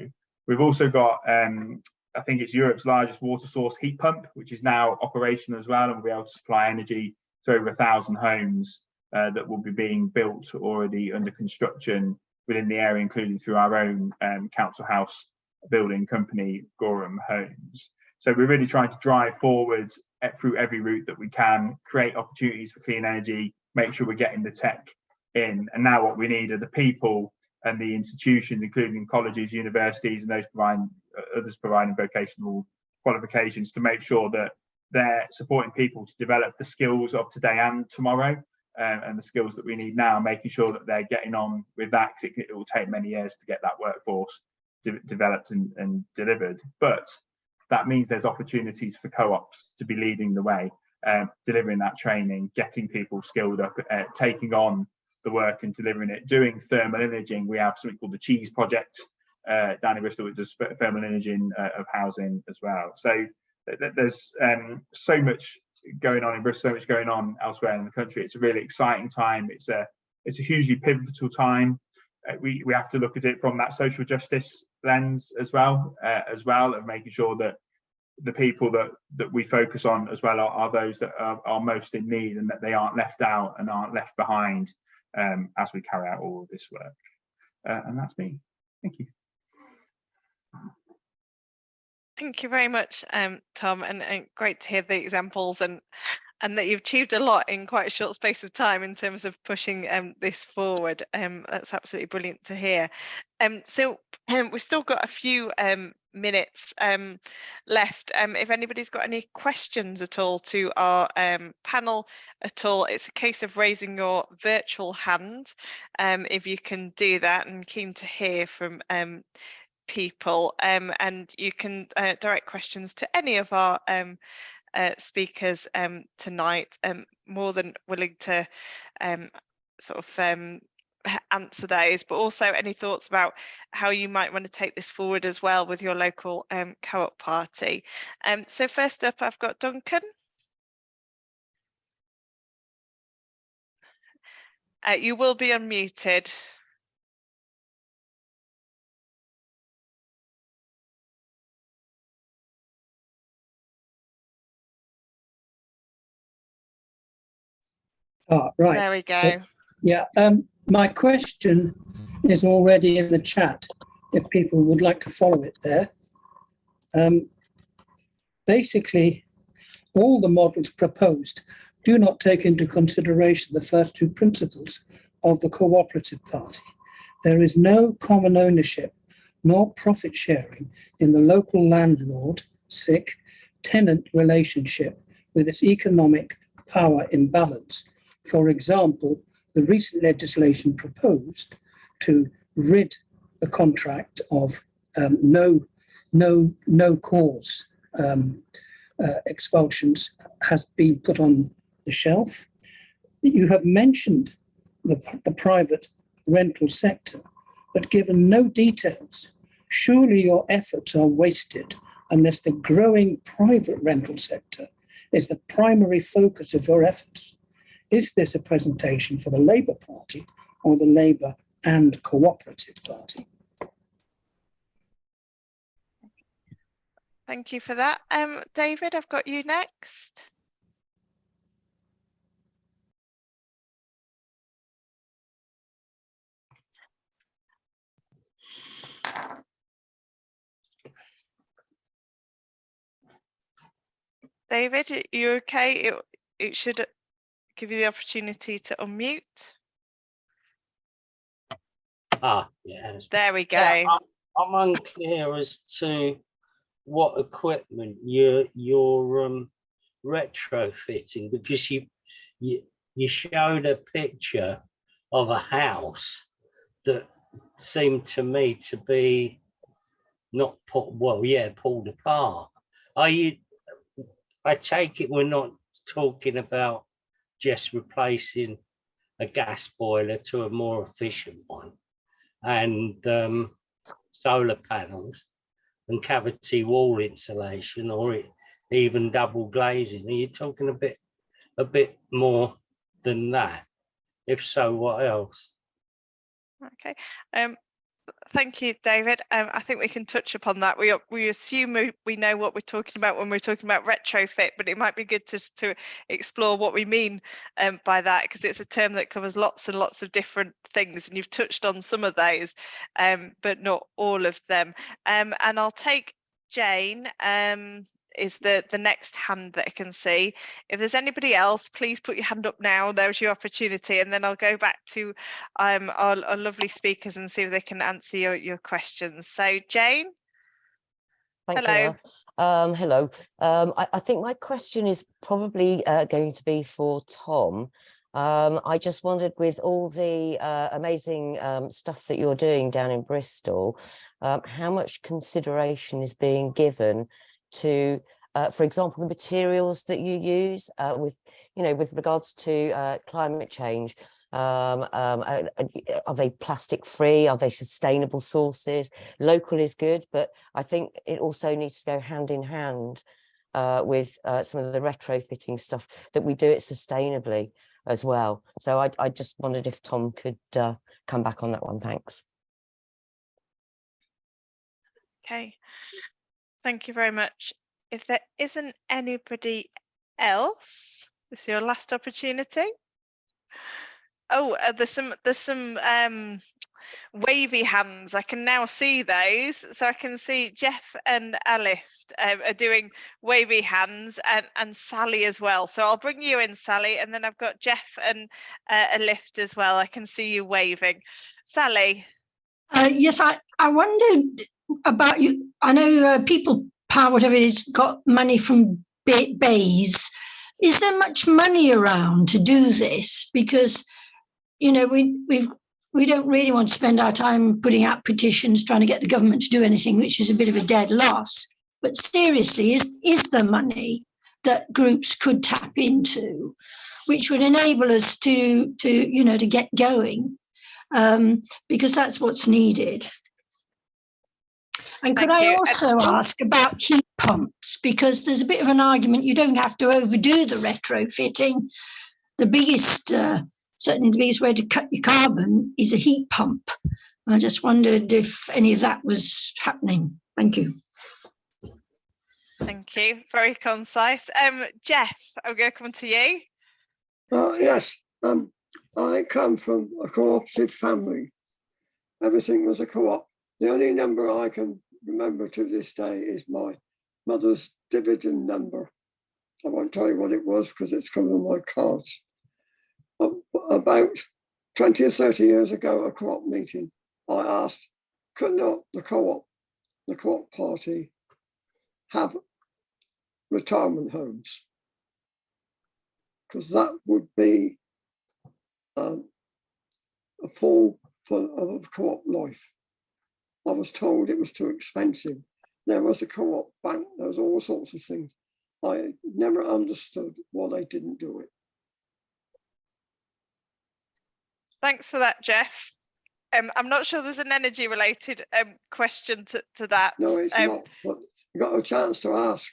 We've also got, I think it's Europe's largest water source heat pump, which is now operational as well, and we'll be able to supply energy to over 1,000 homes that will be being built already under construction within the area, including through our own council house building company, Cllr Homes. So we're really trying to drive forward through every route that we can, create opportunities for clean energy, make sure we're getting the tech in. And now what we need are the people and the institutions, including colleges, universities, and those providing vocational qualifications, to make sure that they're supporting people to develop the skills of today and tomorrow, and the skills that we need now, making sure that they're getting on with that, because it will take many years to get that workforce developed and delivered. But that means there's opportunities for co-ops to be leading the way, delivering that training, getting people skilled up, taking on the work and delivering it, doing thermal imaging. We have something called the Cheese Project down in Bristol, which does thermal imaging of housing as well. So there's so much going on in Bristol, so much going on elsewhere in the country. It's a really exciting time. It's a hugely pivotal time. We have to look at it from that social justice lens as well, of making sure that the people that we focus on as well are those that are most in need, and that they aren't left out and aren't left behind as we carry out all of this work. And that's me. Thank you. Thank you very much, Tom, and great to hear the examples and that you've achieved a lot in quite a short space of time in terms of pushing this forward. That's absolutely brilliant to hear. So we've still got a few minutes left. If anybody's got any questions at all to our panel at all, it's a case of raising your virtual hand if you can do that, and keen to hear from people, and you can direct questions to any of our speakers tonight. More than willing to answer those, but also any thoughts about how you might want to take this forward as well with your local co-op party. So first up, I've got Duncan. You will be unmuted. Right. There we go. Yeah, my question is already in the chat, if people would like to follow it there. Basically, all the models proposed do not take into consideration the first two principles of the Co-operative Party. There is no common ownership nor profit sharing in the local landlord, tenant relationship with its economic power imbalance. For example, the recent legislation proposed to rid the contract of no cause expulsions has been put on the shelf. You have mentioned the private rental sector, but given no details. Surely your efforts are wasted unless the growing private rental sector is the primary focus of your efforts. Is this a presentation for the Labour Party or the Labour and Co-operative Party? Thank you for that. David, I've got you next. David, are you okay? It should give you the opportunity to unmute. Yeah. There we go. Yeah, I'm unclear as to what equipment you're retrofitting, because you showed a picture of a house that seemed to me to be not pulled apart. I take it we're not talking about just replacing a gas boiler to a more efficient one, and solar panels and cavity wall insulation, or even double glazing. Are you talking a bit more than that? If so, what else? Okay. Thank you, David. I think we can touch upon that. We assume we know what we're talking about when we're talking about retrofit, but it might be good to explore what we mean by that, because it's a term that covers lots and lots of different things, and you've touched on some of those, but not all of them. And I'll take Jane. Is the next hand that I can see. If there's anybody else, please put your hand up now. There's your opportunity, and then I'll go back to our lovely speakers and see if they can answer your questions. So Jane. Thanks, hello. Emma. Hello. I think my question is probably going to be for Tom. I just wondered, with all the amazing stuff that you're doing down in Bristol, how much consideration is being given to, for example, the materials that you use with regards to climate change? Are they plastic free? Are they sustainable sources? Local is good, but I think it also needs to go hand in hand with some of the retrofitting stuff, that we do it sustainably as well. So I just wondered if Tom could come back on that one. Thanks. Okay. Thank you very much. If there isn't anybody else, this is your last opportunity. Oh, there's some wavy hands. I can now see those. So I can see Jeff and Alift are doing wavy hands, and Sally as well. So I'll bring you in, Sally, and then I've got Jeff and Alift as well. I can see you waving. Sally. Yes, I wondered about you. I know People Power, whatever it is, got money from Bays. Is there much money around to do this? Because, we don't really want to spend our time putting out petitions trying to get the government to do anything, which is a bit of a dead loss. But seriously, is there money that groups could tap into, which would enable us to get going? Because that's what's needed. And could I also ask about heat pumps? Because there's a bit of an argument you don't have to overdo the retrofitting. The biggest, certainly the biggest way to cut your carbon is a heat pump. I just wondered if any of that was happening. Thank you. Thank you. Very concise. Jeff, I'm going to come to you. Yes. I come from a cooperative family. Everything was a co-op. The only number I can remember to this day is my mother's dividend number. I won't tell you what it was because it's covered on my cards. About 20 or 30 years ago, at a co-op meeting, I asked, could not the co-op party have retirement homes? Because that would be a fall of co-op life. I was told it was too expensive. there was a co-op bank, there was all sorts of things. I never understood why they didn't do it. Thanks for that, Jeff. I'm not sure there's an energy related question to that. No, it's not, but you got a chance to ask.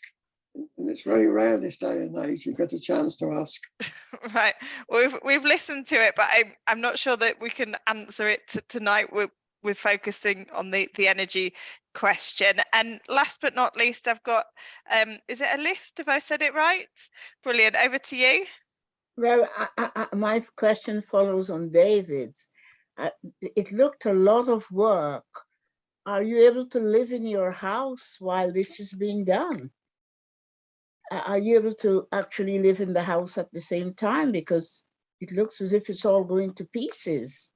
And it's very rare this day and age you get a chance to ask. Right. Well, we've listened to it, but I'm not sure that we can answer it tonight. We're focusing on the energy question. And last but not least, I've got, is it a lift? Have I said it right? Brilliant. Over to you. Well, my question follows on David's. It looked a lot of work. Are you able to live in your house while this is being done? Are you able to actually live in the house at the same time? Because it looks as if it's all going to pieces.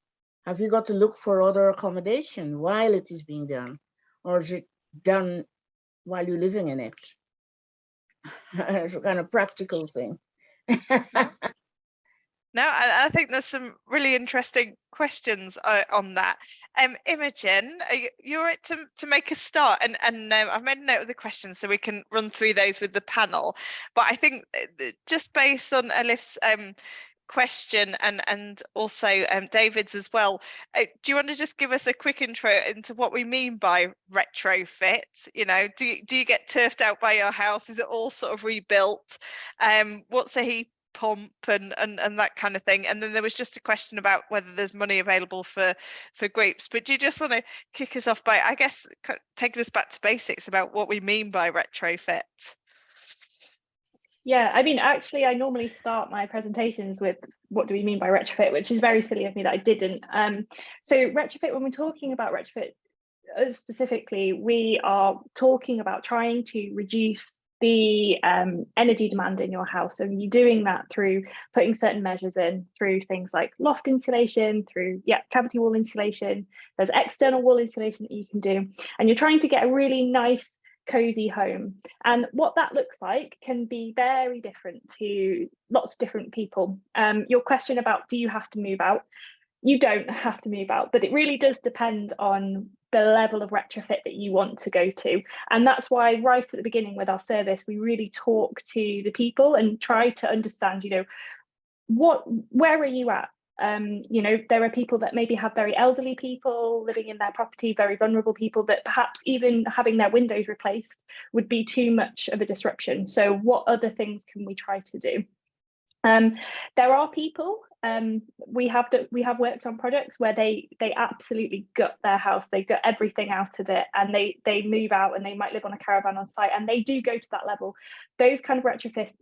Have you got to look for other accommodation while it is being done? Or is it done while you're living in it? It's a kind of practical thing. No, I think there's some really interesting questions on that. Imogen, you're right to make a start, and I've made a note of the questions so we can run through those with the panel. But I think just based on Elif's question and also David's as well, do you want to just give us a quick intro into what we mean by retrofit? You know, do you get turfed out by your house? Is it all sort of rebuilt? What's a heat pump and that kind of thing? And then there was just a question about whether there's money available for groups. But do you just want to kick us off by, I guess, taking us back to basics about what we mean by retrofit? Yeah, I mean, actually, I normally start my presentations with what do we mean by retrofit, which is very silly of me that I didn't. So retrofit, when we're talking about retrofit specifically, we are talking about trying to reduce the energy demand in your house, and you're doing that through putting certain measures in, through things like loft insulation, through cavity wall insulation. There's external wall insulation that you can do, and you're trying to get a really nice cozy home. And what that looks like can be very different to lots of different people. Your question about do you have to move out? You don't have to move out, but it really does depend on the level of retrofit that you want to go to. And that's why right at the beginning with our service, we really talk to the people and try to understand, you know, where are you at? You know, there are people that maybe have very elderly people living in their property, very vulnerable people that perhaps even having their windows replaced would be too much of a disruption. So what other things can we try to do? There are people, we have worked on projects where they absolutely gut their house, they gut everything out of it, and they move out and they might live on a caravan on site, and they do go to that level. Those kind of retrofits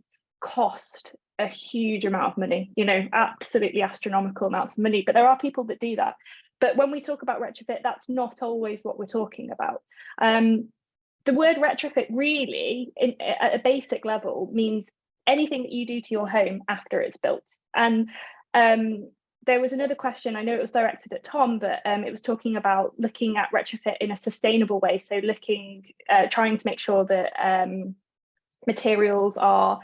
cost a huge amount of money, you know, absolutely astronomical amounts of money, but there are people that do that. But when we talk about retrofit, that's not always what we're talking about. The word retrofit really, at a basic level, means anything that you do to your home after it's built. And there was another question, I know it was directed at Tom, but it was talking about looking at retrofit in a sustainable way. So trying to make sure that materials are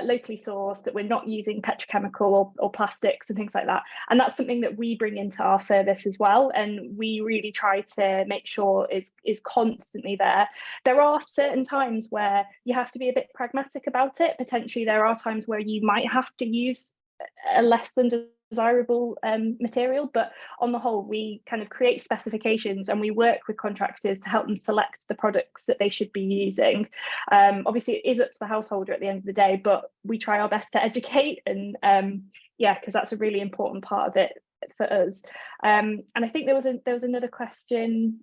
locally sourced, that we're not using petrochemical or plastics and things like that. And that's something that we bring into our service as well. And we really try to make sure is constantly there. There are certain times where you have to be a bit pragmatic about it. Potentially there are times where you might have to use a less than desirable material, but on the whole we kind of create specifications and we work with contractors to help them select the products that they should be using. Obviously it is up to the householder at the end of the day, but we try our best to educate, and because that's a really important part of it for us. And I think there was another question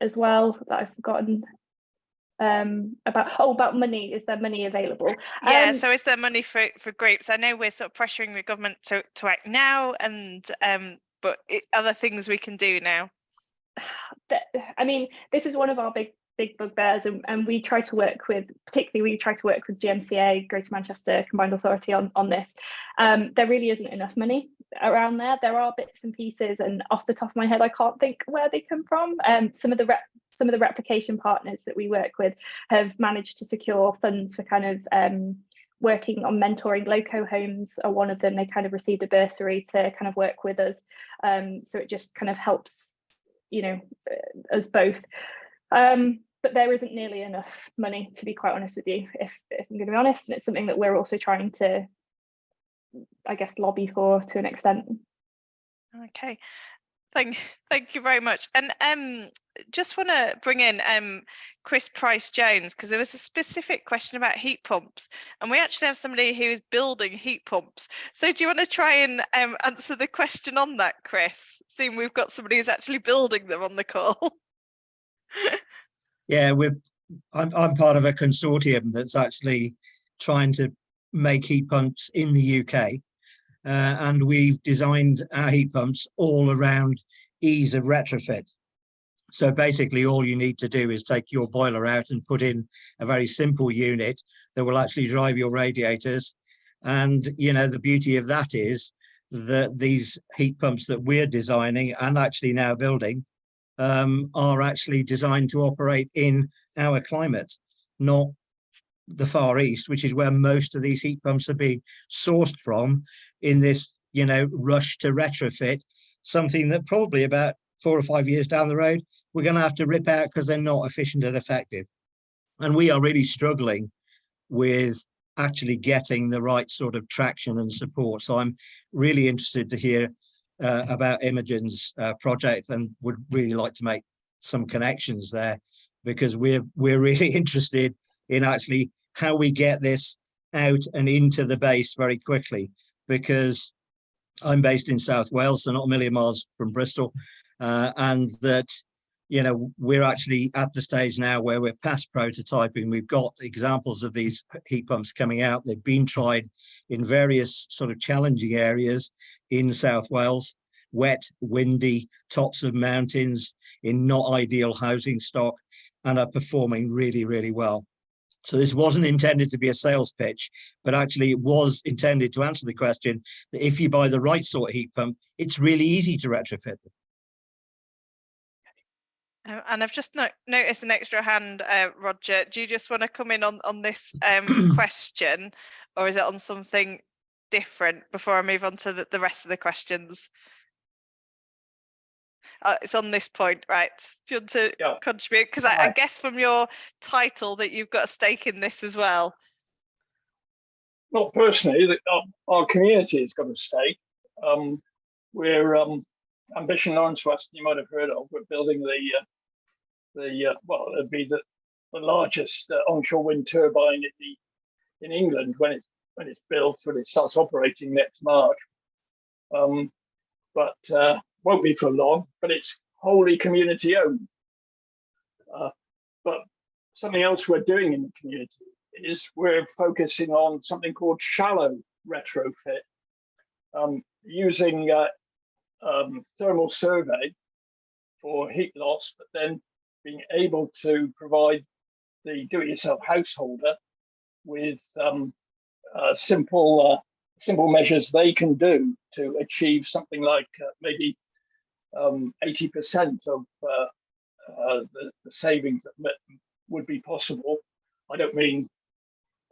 as well that I've forgotten about money. Is there money available? So is there money for groups? I know we're sort of pressuring the government to act now, and but are there things we can do now? I mean, this is one of our big bugbears, and we try to work with, particularly we try to work with GMCA, Greater Manchester Combined Authority on this. There really isn't enough money around there. There are bits and pieces, and off the top of my head I can't think where they come from. Some of the replication partners that we work with have managed to secure funds for kind of working on mentoring. Loco Homes are one of them. They kind of received a bursary to kind of work with us, so it just kind of helps, you know, us both. but there isn't nearly enough money, to be quite honest with you, if I'm going to be honest. And it's something that we're also trying to, I guess, lobby for to an extent. Okay. Thank you very much. And just want to bring in Chris Price-Jones, because there was a specific question about heat pumps, and we actually have somebody who is building heat pumps. So do you want to try and answer the question on that, Chris, seeing we've got somebody who's actually building them on the call? Yeah, I'm part of a consortium that's actually trying to make heat pumps in the UK. And we've designed our heat pumps all around ease of retrofit. So basically all you need to do is take your boiler out and put in a very simple unit that will actually drive your radiators. And, you know, the beauty of that is that these heat pumps that we're designing and actually now building are actually designed to operate in our climate, not the Far East, which is where most of these heat pumps are being sourced from in this, you know, rush to retrofit, something that probably about 4 or 5 years down the road, we're going to have to rip out because they're not efficient and effective. And we are really struggling with actually getting the right sort of traction and support. So I'm really interested to hear about Imogen's project, and would really like to make some connections there, because we're really interested in actually how we get this out and into the base very quickly, because I'm based in South Wales, so not a million miles from Bristol, and that, you know, we're actually at the stage now where we're past prototyping. We've got examples of these heat pumps coming out. They've been tried in various sort of challenging areas in South Wales, wet, windy, tops of mountains, in not ideal housing stock, and are performing really, really well. So this wasn't intended to be a sales pitch, but actually it was intended to answer the question that if you buy the right sort of heat pump, it's really easy to retrofit them. And I've just noticed an extra hand, Roger. Do you just want to come in on this question, or is it on something different before I move on to the rest of the questions? It's on this point, right? Do you want to contribute? Because I guess from your title that you've got a stake in this as well. Not personally, our community has got a stake. We're Ambition Lawrence West, you might have heard of. We're building well, it'd be the largest onshore wind turbine in England when it's built, when it starts operating next March. But won't be for long, but it's wholly community owned. But something else we're doing in the community is we're focusing on something called shallow retrofit, using thermal survey for heat loss, but then being able to provide the do-it-yourself householder with simple measures they can do to achieve something like maybe 80% of the savings that would be possible. I don't mean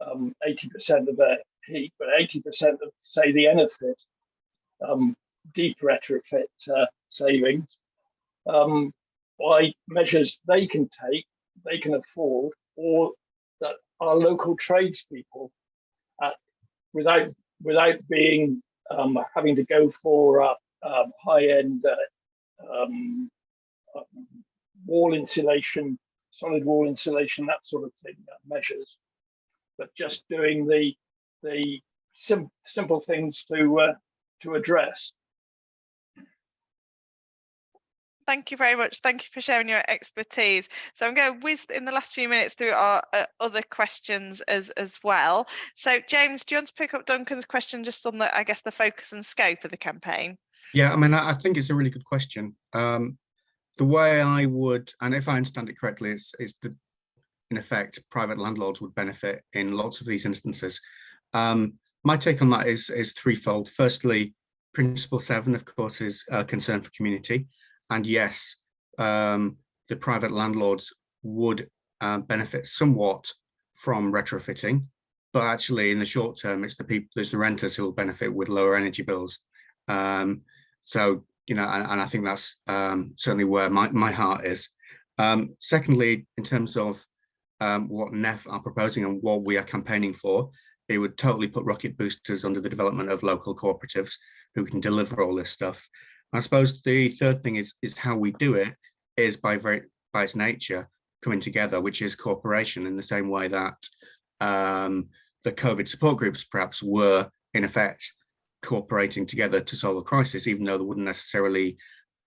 80% of their heat, but 80% of, say, the Enefit deep retrofit savings by measures they can take, they can afford, or that our local tradespeople, without being having to go for high-end wall insulation, solid wall insulation, that sort of thing, measures, but just doing the simple things to address. Thank you very much. Thank you for sharing your expertise. So I'm going to whiz in the last few minutes through our other questions as well. So James, do you want to pick up Duncan's question just on the, I guess, the focus and scope of the campaign? Yeah, I mean, I think it's a really good question. The way I would, and if I understand it correctly, is that in effect, private landlords would benefit in lots of these instances. My take on that is threefold. Firstly, Principle 7, of course, is concern for community. And yes, the private landlords would benefit somewhat from retrofitting, but actually in the short term, it's the renters who will benefit with lower energy bills. So, you know, and I think that's certainly where my heart is. Secondly, in terms of what NEF are proposing and what we are campaigning for, it would totally put rocket boosters under the development of local cooperatives who can deliver all this stuff. I suppose the third thing is how we do it is by its nature coming together, which is cooperation, in the same way that the COVID support groups perhaps were in effect cooperating together to solve a crisis, even though they wouldn't necessarily,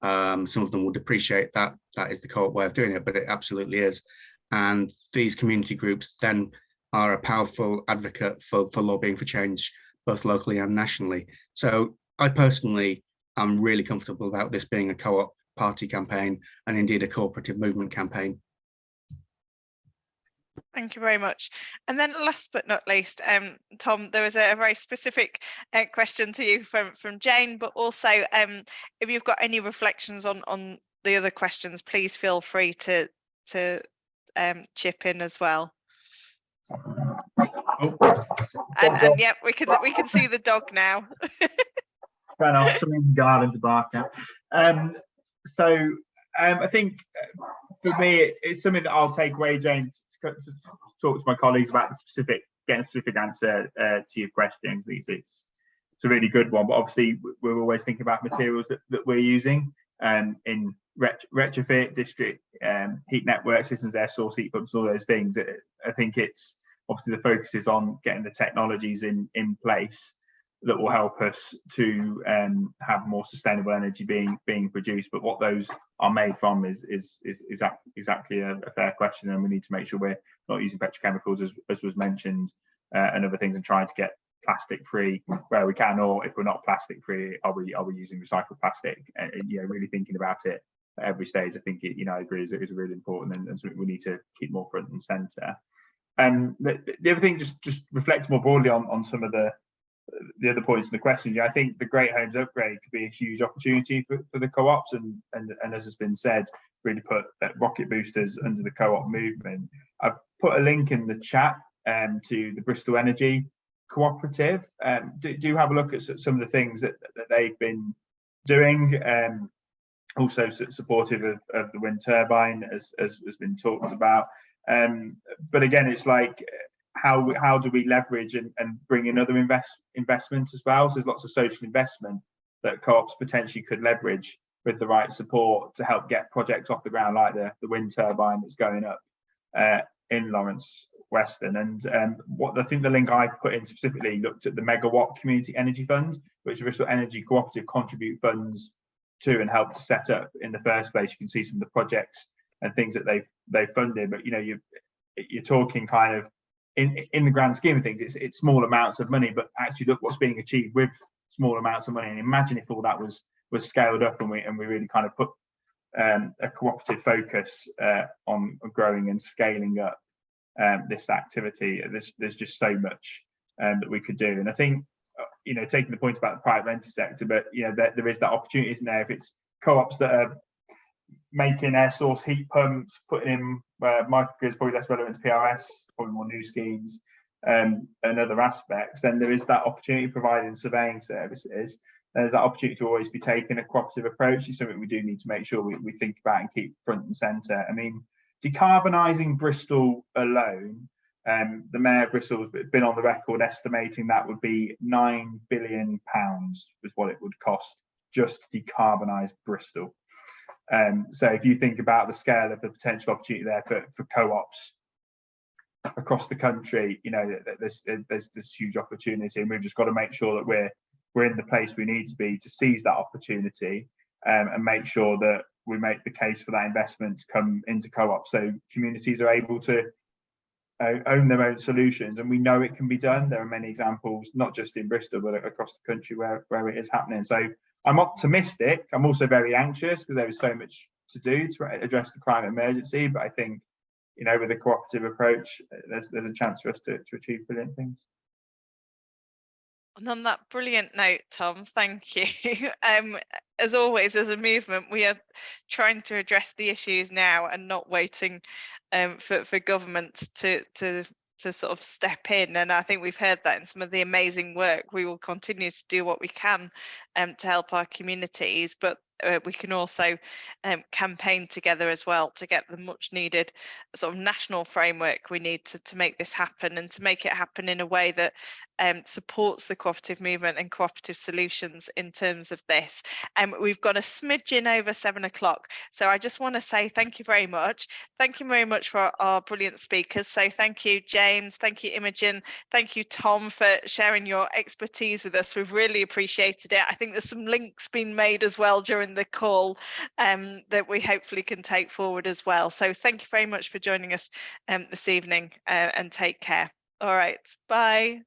some of them would appreciate that is the co-op way of doing it, but it absolutely is. And these community groups then are a powerful advocate for lobbying for change, both locally and nationally. So I personally am really comfortable about this being a co-op party campaign and indeed a cooperative movement campaign. Thank you very much. And then last but not least, Tom, there was a very specific question to you from Jane, but also if you've got any reflections on the other questions, please feel free to chip in as well. And yeah, we can see the dog now. Fair enough, something in the garden to bark at. I think for me, it's something that I'll take away, James, to talk to my colleagues about getting a specific answer to your questions. It's a really good one, but obviously we're always thinking about materials that we're using in retrofit, district heat network systems, air source heat pumps, all those things. I think it's obviously the focus is on getting the technologies in place that will help us to have more sustainable energy being produced. But what those are made from is exactly a fair question, and we need to make sure we're not using petrochemicals, as was mentioned, and other things, and trying to get plastic free where we can, or if we're not plastic free, are we using recycled plastic? Really thinking about it at every stage. I think I agree, is really important, and something we need to keep more front and centre. The other thing, just reflect more broadly on some of the other points in the question. I think the Great Homes Upgrade could be a huge opportunity for the co-ops, and as has been said, really put rocket boosters under the co-op movement. I've put a link in the chat to the Bristol Energy Cooperative. Do have a look at some of the things that they've been doing. Also supportive of the wind turbine, as has been talked about. But again, it's like, how do we leverage and bring in other investment as well? So there's lots of social investment that co-ops potentially could leverage with the right support to help get projects off the ground, like the wind turbine that's going up in Lawrence Weston. And what I think the link I put in specifically looked at the Megawatt Community Energy Fund, which the Bristol Energy Cooperative contribute funds to and help to set up in the first place. You can see some of the projects and things that they've funded, but you're talking kind of in the grand scheme of things, it's small amounts of money, but actually look what's being achieved with small amounts of money. And imagine if all that was scaled up, and we really kind of put a cooperative focus on growing and scaling up this activity. There's just so much that we could do. And I think taking the point about the private rented sector, but there is that opportunity, isn't there? If it's co-ops that are making air source heat pumps, putting in microgrids, probably less relevant to PRS, probably more new schemes and other aspects, then there is that opportunity, providing surveying services. There's that opportunity to always be taking a cooperative approach. It's something we do need to make sure we think about and keep front and centre. I mean, decarbonising Bristol alone, the Mayor of Bristol has been on the record estimating that would be £9 billion is what it would cost just to decarbonise Bristol. So if you think about the scale of the potential opportunity there for co-ops across the country, there's huge opportunity, and we've just got to make sure that we're in the place we need to be to seize that opportunity, and make sure that we make the case for that investment to come into co-ops, so communities are able to own their own solutions. And we know it can be done. There are many examples, not just in Bristol, but across the country where it is happening. So I'm optimistic. I'm also very anxious, because there is so much to do to address the climate emergency. But I think, with a cooperative approach, there's a chance for us to achieve brilliant things. And on that brilliant note, Tom, thank you. As always, as a movement, we are trying to address the issues now and not waiting for government to sort of step in. And I think we've heard that in some of the amazing work. We will continue to do what we can to help our communities. But we can also campaign together as well to get the much needed sort of national framework we need to make this happen, and to make it happen in a way that supports the cooperative movement and cooperative solutions in terms of this. We've got a smidgen over 7 o'clock, so I just want to say thank you very much. Thank you very much for our brilliant speakers. So thank you, James, thank you, Imogen, thank you, Tom, for sharing your expertise with us. We've really appreciated it. I think there's some links been made as well during the call that we hopefully can take forward as well. So thank you very much for joining us this evening, and take care. All right, bye.